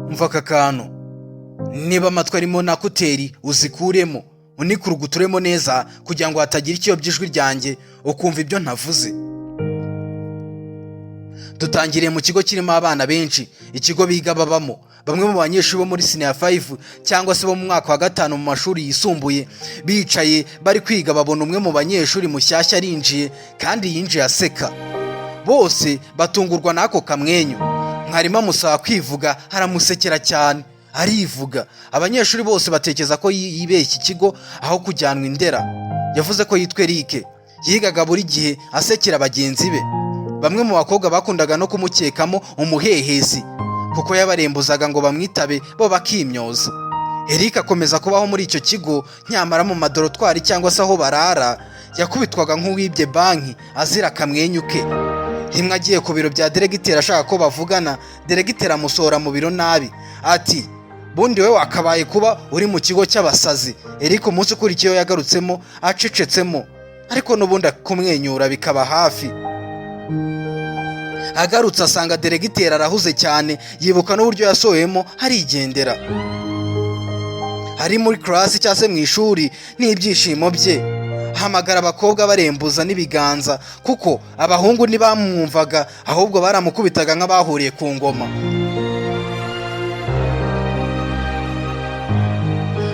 umva aka kantu, niba amatwi arimo na kuteri uzikuremo unikuruguturemo neza kugira ngo hatagira ikiyobya ijwi ryanjye ukumva ibyo ntavuze. Dutangiriye mu kigo kirimo abana benshi, ikigo biga babamo. Bamwe mu banyeshuri bo muri senior 5 cyangwa se bo mu mwaka wa 5 mu mashuri yisumbuye bicaye bari kwiga, babona umwe mu banyeshuri mushyashya arinjiye kandi yinjiye aseka. Bose batungurwa n'ako kamwenyu. Mwarimu amusaba kwivuga, haramusekera cyane arivuga. Abanyeshuri bose batekereza ko yibeshye ikigo aho kujyanwa Indera. Yavuze ko yitwa Eric, yigaga buri gihe asekera bagenzi be. Bamwe mu bakobwa bakundaga no kumukekamo umuhehesi kuko yabarembuzaga ngo bamwitabe bo bakimyoza. Eric akomeza kubaho muri icyo kigo, nyamara mu madorotwari cyangwa se aho barara yakubitwaga nk'uwibye banki azira kamwenyu ke. Rimwe agiye ku biro bya diregiteri ashaka ko bavugana, diregiteri amusohora mu biro nabi ati, bundi we wakabaye kuba uri mu kigo cy'abasazi. Eric umunsi ukurikiyeho yagarutsemo acecetsemo, ariko n'ubundi kumwenyura bikaba hafi. Agarutse asanga diregiteri arahuze cyane, yibuka n'uburyo yasoheyemo harigendera. Hari muri class cyangwa se mu ishuri n'ibyishimo bye, hamagara abakobwa barembuza n'ibiganza kuko abahungu ntibamwumvaga, ahubwo baramukubitaga nk'abahuriye ku ngoma.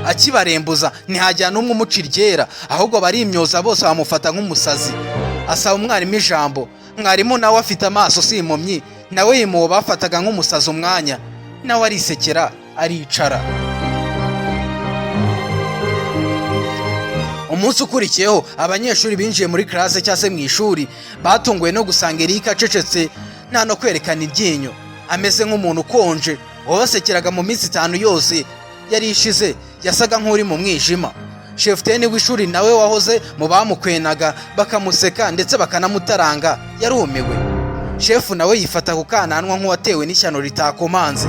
Akibarembuza ntihajyana umwe umuca iryera, ahubwo barimyoza bose bamufata nk'umusazi. Asaba umwarimu ijambo, mwarimu nawe afite amaso si impumyi, nawe yimuwe bafataga nk'umusazi umwanya, nawe arisekera aricara. Umunsi ukurikiyeho abanyeshuri binjiye muri classe cyangwa se mu ishuri batunguwe no gusanga Eric acecetse, nta no kwerekana iryinyo, ameze nk'umuntu ukonje. Wabasekeraga mu minsi 5 yose yari ishize, yasaga nk'uri mu mwijima. Cheftain w'ishuri nawe wahoze mu bamukwenaga bakamuseka ndetse bakanamutaranga yarumiwe. Shefu nawe yifata ku kananwa nk'uwatewe n'ishyano ritakomanze.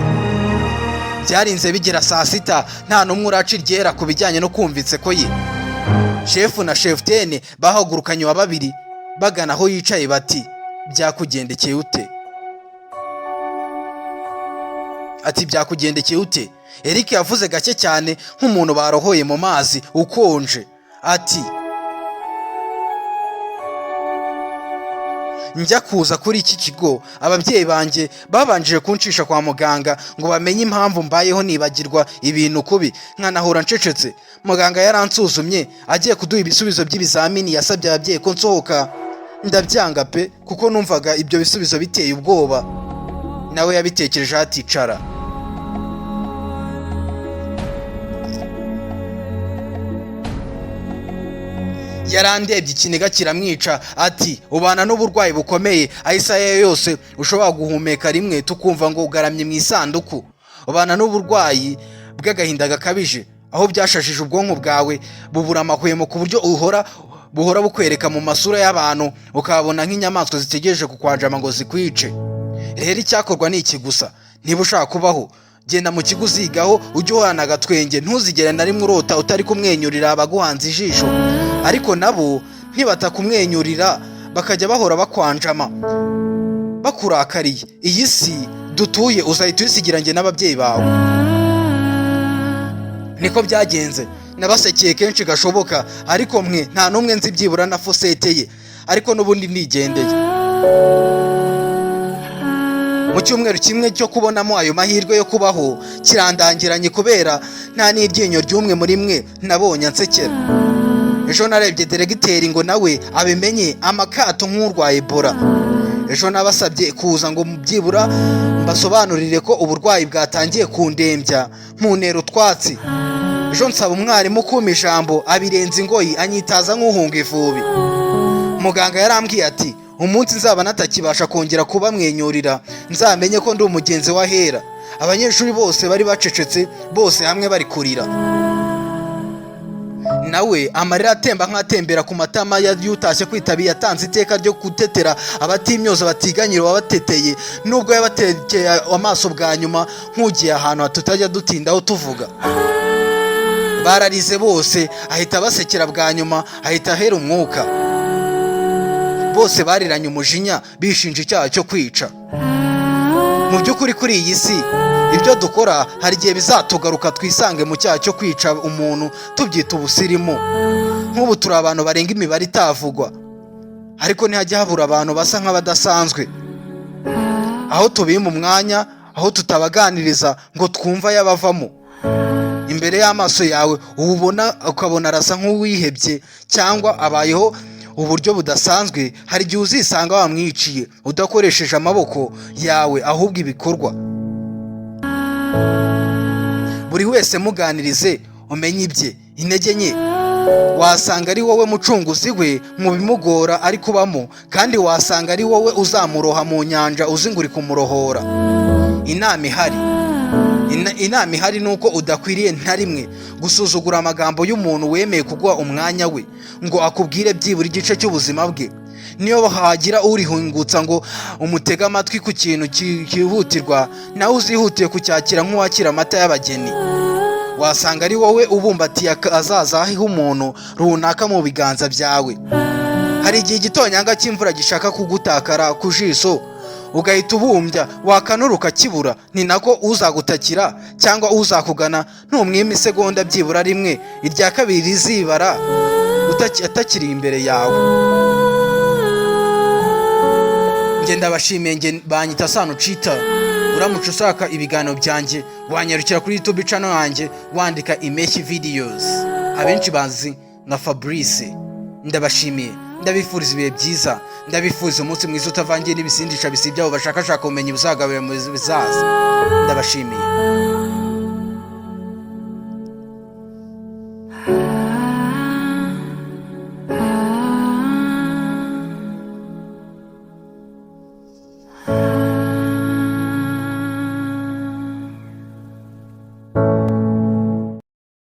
Byarinze bigera saa 6 nta n'umwe uraca iryera ku bijyanye no kumvitse ko ye. Shefu na Cheftain bahagurukanye wa babiri bagana aho yicaye bati, byakugendekeye ute? Ati byakugendekeye ute? Eric yavuze gake cyane nk'umuntu barohoye mu mazi ukonje ati, njya kuza kuri iki kigo ababyeyi banjye babanjije kuncisha kwa muganga ngo bamenye impamvu mbayeho nibagirwa ibintu kubi, nkanahura ncecetse. Muganga yaransuzumye agiye kuduha ibisubizo by'ibizamini, yasabye ababyeyi ko nsohoka, ndabyanga pe kuko numvaga ibyo bisubizo biteye ubwoba. Nawe yabitekereje aticara. Yarandebye ikiniga kiramwica ati, ubana n'uburwayi bukomeye, ahisa ye yose ushobora guhumeka rimwe tukumva ngo ugaramye mu isanduku. Ubana n'uburwayi bw'agahinda gakabije, aho byashashije ubwonko bwawe bubura amahwemo ku buryo buhora bukwereka mu masura y'abantu ukabona nk'inyamaswa zitegereje kukwanjama ngo zikwice. Rero icyakorwa ni iki gusa, niba ushaka kubaho genda mu kigo uzigaho, ujye uhorana agatwenge, ntuzigere na rimwe urota utari kumwenyurira abaguhanze ijisho. Ariko nabo ntibatakumwenyurira bakajya bahora bakwanjama bakurakariye. Iyi si dutuye uzahita uyisigira njye n'ababyeyi bawe. Niko byagenze, nabasekeye kenshi gashoboka, ariko mwe nta n'umwe nzi byibura na fosete ye, ariko n'ubundi nigendeye. Mu cyumweru kimwe cyo kubonamo ayo mahirwe yo kubaho kirandangiranye kubera nta n'iryinyo ry'umwe muri mwe nabonye ansekera. Ejo narebye diregiteri ngo nawe abimenye amakato nk'urwaye Ebola. Ejo nabasabye kuza ngo byibura mbasobanurire ko uburwayi bwatangiye kundembya muntera utwatsi. Ejo nsaba umwarimu kuma ijambo abirenza ingoyi anyitaza nk'uhunga ivubi. Muganga yarambwiye ati, umunsi nzaba natakibasha kongera kubamwenyurira nzamenye ko ndi umugenzi wa hera. Abanyeshuri bose bari bacecetse, bose hamwe bari kurira. Nawe amarira atemba nk'atembera ku matama y'utashye kwitabiye, yatanze iteka ryo gutetera abatimyoza batiganyira wabateteye, nubwo yabatekeye amaso bwa nyuma nk'ugiye ahantu tutajya dutindaho tuvuga. Bararize bose, ahita basekera bwa nyuma, ahita ahera umwuka. Bose bariranye umujinya bishinja icyaha cyo kwica. Mu by'ukuri kuri iyi si ibyo dukora hari igihe bizatugaruka twisange mu cyaha cyo kwica umuntu tubyita ubusirimu. Nk'ubu turi abantu barenga imibare itavugwa, ariko ntihajya habura abantu basa nk'abadasanzwe, aho tubima umwanya, aho tutabaganiriza ngo twumva yabavamo. Imbere y'amaso yawe ukabona arasa nk'uwihebye cyangwa abayeho uburyo budasanzwe. Hari igihe uzisanga wamwiciye udakoresheje amaboko yawe ahubwo ibikorwa. Buri wese muganirize, umenye ibye intege nke. Wasanga ari wowe mucunguzi we mu bimugora ari kubamo, kandi wasanga ari wowe uzamuroha mu nyanja uzi ngo uri kumurohora. Inama ihari ni uko udakwiriye nta rimwe gusuzugura amagambo y'umuntu wemeye kuguha umwanya we ngo akubwire byibura igice cy'ubuzima bwe. Niyo hagira urihungutsa ngo umutege amatwi ku kintu cyihutirwa, nawe uzihutiye kucyakira nk'uwakira amata y'abageni. Wasanga ari wowe ubumbatiye azaza h'umuntu runaka mu biganza byawe. Hari igihe igitonyanga cy'imvura gishaka kugutakara ku jisho, ugahita ubumbya, wakanura ukakibura. Ni nako uzagutakira cyangwa uzakugana ntumwime isegonda byibura rimwe, irya kabiri rizibara atakiri imbere yawe. Nge ndabashimiye, banyita Sano Cheetah. Uramutse ushaka ibiganiro byanjye wanyarukira kuri YouTube channel yanjye wandika Impeshyi Videos, abenshi bazi nka Fabrice. Ndabashimiye, ndabifuriza ibihe byiza, ndabifuriza umunsi mwiza utavangiye n'ibisindisha bisibyaho bashakashaka ubumenyi buzagabira mu bizaza. Ndabashimiye.